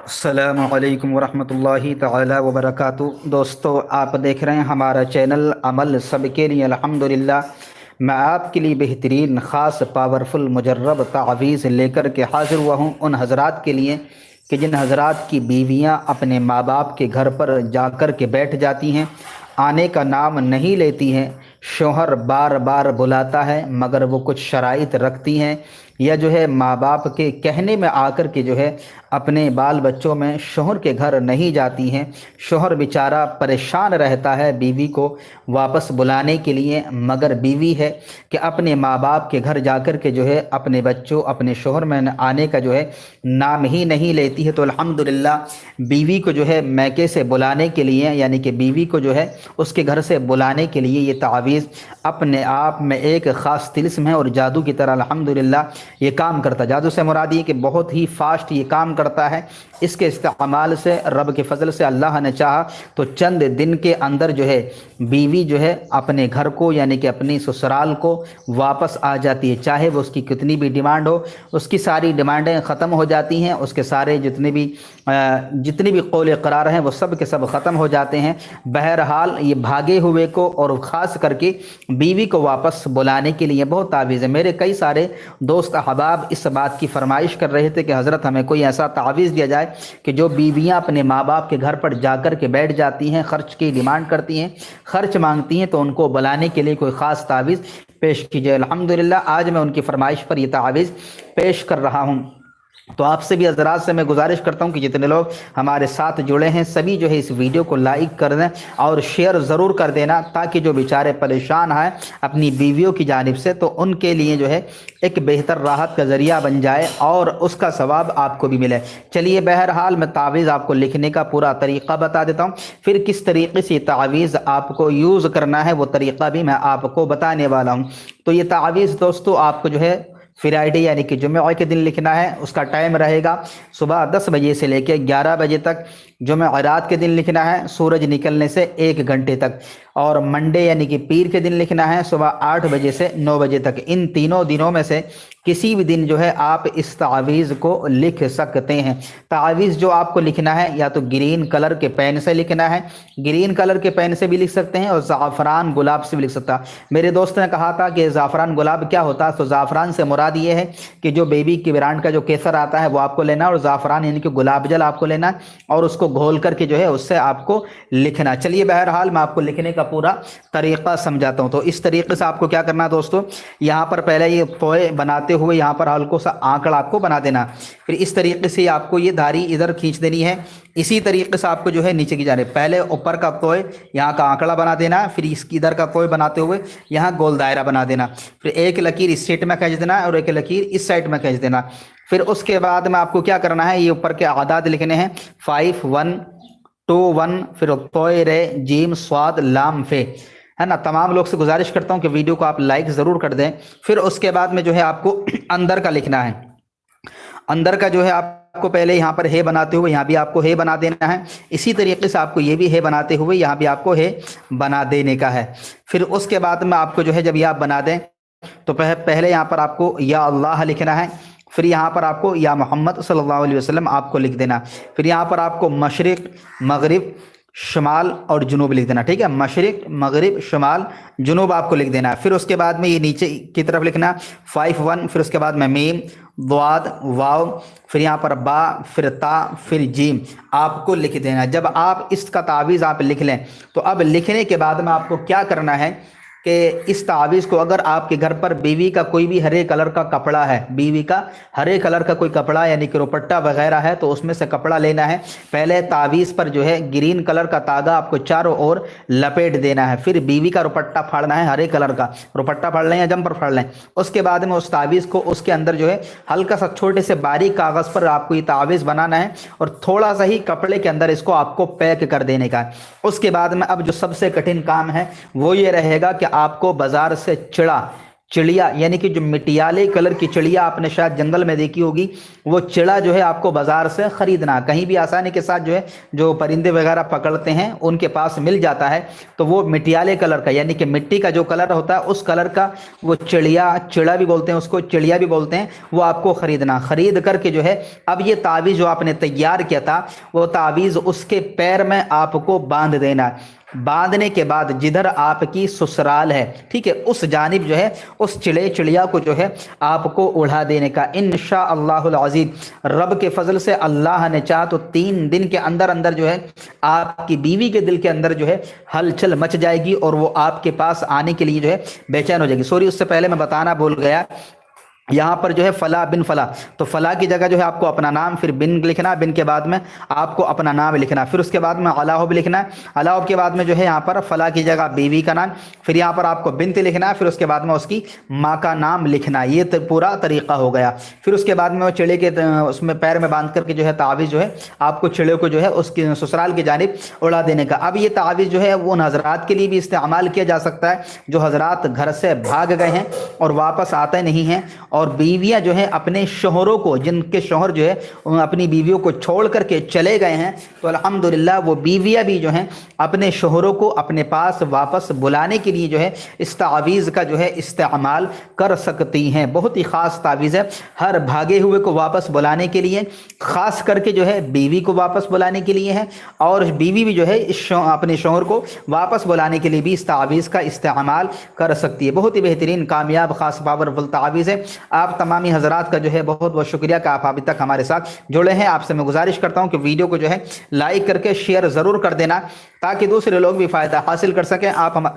अस्सलामु अलैकुम वरहमतुल्लाहि तआला वबरकातुहू। दोस्तों, आप देख रहे हैं हमारा चैनल अमल सबके लिए अल्हम्दुलिल्लाह। मैं आपके लिए बेहतरीन ख़ास पावरफुल मुजर्रब तावीज़ लेकर के हाज़िर हुआ हूँ उन हज़रात के लिए कि जिन हज़रात की बीवियाँ अपने माँ बाप के घर पर जाकर के बैठ जाती हैं, आने का नाम नहीं लेती हैं। शौहर बार बार बुलाता है मगर वो कुछ शराइत रखती हैं, या जो है माँ बाप के कहने में आकर के जो है अपने बाल बच्चों में शौहर के घर नहीं जाती हैं। शौहर बेचारा परेशान रहता है बीवी को वापस बुलाने के लिए, मगर बीवी है कि अपने माँ बाप के घर जाकर के जो है अपने बच्चों अपने शौहर में आने का जो है नाम ही नहीं लेती है। तो अल्हम्दुलिल्लाह बीवी को जो है मैके से बुलाने के लिए, यानी कि बीवी को जो है उसके घर से बुलाने के लिए ये तावीज़ अपने आप में एक ख़ास तिल्स्म है और जादू की तरह अल्हम्दुलिल्लाह ये काम करता है। जादू से मुराद ये कि बहुत ही फास्ट ये काम करता है। इसके इस्तेमाल से रब के फजल से अल्लाह ने चाहा तो चंद दिन के अंदर जो है बीवी जो है अपने घर को यानी कि अपनी ससुराल को वापस आ जाती है। चाहे वो उसकी कितनी भी डिमांड हो, उसकी सारी डिमांडें ख़त्म हो जाती हैं, उसके सारे जितनी भी कौल करार हैं वो सब के सब ख़त्म हो जाते हैं। बहरहाल ये भागे हुए को और ख़ास करके बीवी को वापस बुलाने के लिए बहुत तावीज़ है। मेरे कई सारे दोस्त अहबाब इस बात की फरमाइश कर रहे थे कि हज़रत हमें कोई ऐसा तावीज़ दिया जाए कि जो बीवियां अपने माँ बाप के घर पर जाकर के बैठ जाती हैं, खर्च की डिमांड करती हैं, खर्च मांगती हैं, तो उनको बुलाने के लिए कोई ख़ास तावीज़ पेश कीजिए। अल्हम्दुलिल्लाह आज मैं उनकी फरमाइश पर यह तावीज़ पेश कर रहा हूँ। तो आपसे भी हज़रात से मैं गुजारिश करता हूँ कि जितने लोग हमारे साथ जुड़े हैं सभी जो है इस वीडियो को लाइक कर दें और शेयर ज़रूर कर देना, ताकि जो बेचारे परेशान हैं अपनी बीवियों की जानिब से, तो उनके लिए जो है एक बेहतर राहत का ज़रिया बन जाए और उसका सवाब आपको भी मिले। चलिए, बहरहाल मैं तावीज़ आपको लिखने का पूरा तरीक़ा बता देता हूँ, फिर किस तरीके से तावीज़ आपको यूज़ करना है वो तरीक़ा भी मैं आपको बताने वाला हूँ। तो ये तावीज़ दोस्तों आपको जो है फ्राइडे यानी कि जुमे के दिन लिखना है। उसका टाइम रहेगा सुबह 10 बजे से लेकर 11 बजे तक। जुमेरात के दिन लिखना है सूरज निकलने से 1 घंटे तक। और मंडे यानी कि पीर के दिन लिखना है सुबह 8 बजे से 9 बजे तक। इन तीनों दिनों में से किसी भी दिन जो है आप इस तावीज़ को लिख सकते हैं। तावीज़ जो आपको लिखना है या तो ग्रीन कलर के पेन से लिखना है, ग्रीन कलर के पेन से भी लिख सकते हैं और ज़ाफ़रान गुलाब से भी लिख सकता है। मेरे दोस्त ने कहा था कि ज़ाफ़रान गुलाब क्या होता है, तो ज़ाफ़रान से मुराद ये है कि जो बेबी की ब्रांड का जो केसर आता है वो आपको लेना, और ज़ाफ़रान यानी कि गुलाब जल आपको लेना और उसको घोल करके जो है उससे आपको लिखना। चलिए, बहरहाल मैं आपको लिखने का पूरा तरीक़ा समझाता हूँ। तो इस तरीके से आपको क्या करना है दोस्तों, यहाँ पर पहले ये तोय बनाते हुए यहाँ पर हल्को सा आंकड़ा आपको बना देना। फिर इस तरीके से आपको ये धारी इधर खींच देनी है। इसी तरीके से आपको जो है नीचे की जाने पहले ऊपर का तोय यहाँ का आंकड़ा बना देना, फिर इसकी इधर का तोय बनाते हुए यहाँ गोल दायरा बना देना। फिर एक लकीर इस साइड में खींच देना और एक लकीर इस साइड में खींच देना। फिर उसके बाद में आपको क्या करना है, ये ऊपर के आदाद लिखने हैं 5 1 2 1, फिर तोय रे जीम स्वाद लाम फे, है ना। तमाम लोग से गुजारिश करता हूँ कि वीडियो को आप लाइक ज़रूर कर दें। फिर उसके बाद में जो है आपको अंदर का लिखना है। अंदर का जो है आपको पहले यहाँ पर है बनाते हुए यहाँ भी आपको है बना देना है। इसी तरीके से आपको ये भी है बनाते हुए यहाँ भी आपको है बना देने का है। फिर उसके बाद में आपको जो है जब ये आप बना दें तो पहले यहाँ पर आपको या अल्लाह लिखना है। फिर यहाँ पर आपको या मोहम्मद सल्लल्लाहु अलैहि वसल्लम आपको लिख देना। फिर यहाँ पर आपको मशरिक मगरिब शुमाल और जुनूब लिख देना, ठीक है। मशरिक मगरिब शुमाल जुनूब आपको लिख देना। फिर उसके बाद में ये नीचे की तरफ लिखना 5 1, फिर उसके बाद में मीम द्वाद वाव, फिर यहाँ पर बा, फिर ता, फिर जीम आपको लिख देना। जब आप इसका तावीज़ आप लिख लें तो अब लिखने के बाद में आपको क्या करना है कि इस तावीज़ को अगर आपके घर पर बीवी का कोई भी हरे कलर का कपड़ा है, बीवी का हरे कलर का कोई कपड़ा यानी कि दुपट्टा वगैरह है, तो उसमें से कपड़ा लेना है। पहले तावीज़ पर जो है ग्रीन कलर का तागा आपको चारों ओर लपेट देना है। फिर बीवी का दुपट्टा फाड़ना है, हरे कलर का दुपट्टा फाड़ लें या जम्पर फाड़ लें। उसके बाद में उस तावीज़ को उसके अंदर जो है हल्का सा छोटे से बारीक कागज़ पर आपको ये तावीज़ बनाना है और थोड़ा सा ही कपड़े के अंदर इसको आपको पैक कर देने का है। उसके बाद में अब जो सबसे कठिन काम है वो ये रहेगा कि आपको बाजार से चिड़िया यानी कि जो मिटियाले कलर की चिड़िया आपने शायद जंगल में देखी होगी, वो चिड़ा जो है आपको बाजार से खरीदना, कहीं भी आसानी के साथ जो है जो परिंदे वगैरह पकड़ते हैं उनके पास मिल जाता है। तो वो मिटियाले कलर का यानी कि मिट्टी का जो कलर होता है उस कलर का वो चिड़िया, चिड़ा भी बोलते हैं उसको, चिड़िया भी बोलते हैं, वो आपको खरीदना। खरीद करके जो है अब ये तावीज़ जो आपने तैयार किया था वो तावीज़ उसके पैर में आपको बांध देना। बांधने के बाद जिधर आपकी ससुराल है, ठीक है, उस जानिब जो है उस चिड़िया को जो है आपको उड़ा देने का इंशाअल्लाहुल अज़ीज़। रब के फजल से अल्लाह ने चाहा तो 3 दिन के अंदर अंदर जो है आपकी बीवी के दिल के अंदर जो है हलचल मच जाएगी और वो आपके पास आने के लिए जो है बेचैन हो जाएगी। सॉरी, उससे पहले मैं बताना भूल गया, यहाँ पर जो है फला बिन फला, तो फला की जगह जो है आपको अपना नाम, फिर बिन लिखना, बिन के बाद में आपको अपना नाम लिखना, फिर उसके बाद में अलाहुब लिखना है, अलाहुब के बाद में जो है यहाँ पर फला की जगह बीवी का नाम, फिर यहाँ पर आपको बिनत लिखना है, फिर उसके बाद में उसकी माँ का नाम लिखना। ये पूरा तरीका हो गया। फिर उसके बाद में वो चिड़े के उसमें पैर में बांध करके जो है तावीज़ जो है आपको चिड़े को जो है उसकी ससुराल की जानिब उड़ा देने का। अब ये तावीज़ जो है वो उन हजरात के लिए भी इस्तेमाल किया जा सकता है जो हजरात घर से भाग गए हैं और वापस आते नहीं हैं, और बीवियां जो है अपने शोहरों को, जिनके शोहर जो है अपनी बीवियों को छोड़ करके चले गए हैं, तो अल्हम्दुलिल्लाह वो बीवियां भी जो हैं अपने शोहरों को अपने पास वापस बुलाने के लिए जो है इस तावीज़ का जो है इस्तेमाल कर सकती हैं। बहुत ही ख़ास तावीज़ है, हर भागे हुए को वापस बुलाने के लिए, ख़ास करके जो है बीवी को वापस बुलाने के लिए है, और बीवी भी जो है अपने शोहर को वापस बुलाने के लिए भी इस तावीज़ का इस्तेमाल कर सकती है। बहुत ही बेहतरीन, कामयाब, ख़ास पावरफुल तावीज़ है। आप तमामी हजरात का जो है बहुत बहुत शुक्रिया कि आप अभी तक हमारे साथ जुड़े हैं। आपसे मैं गुजारिश करता हूं कि वीडियो को जो है लाइक करके शेयर ज़रूर कर देना ताकि दूसरे लोग भी फ़ायदा हासिल कर सकें। आप हम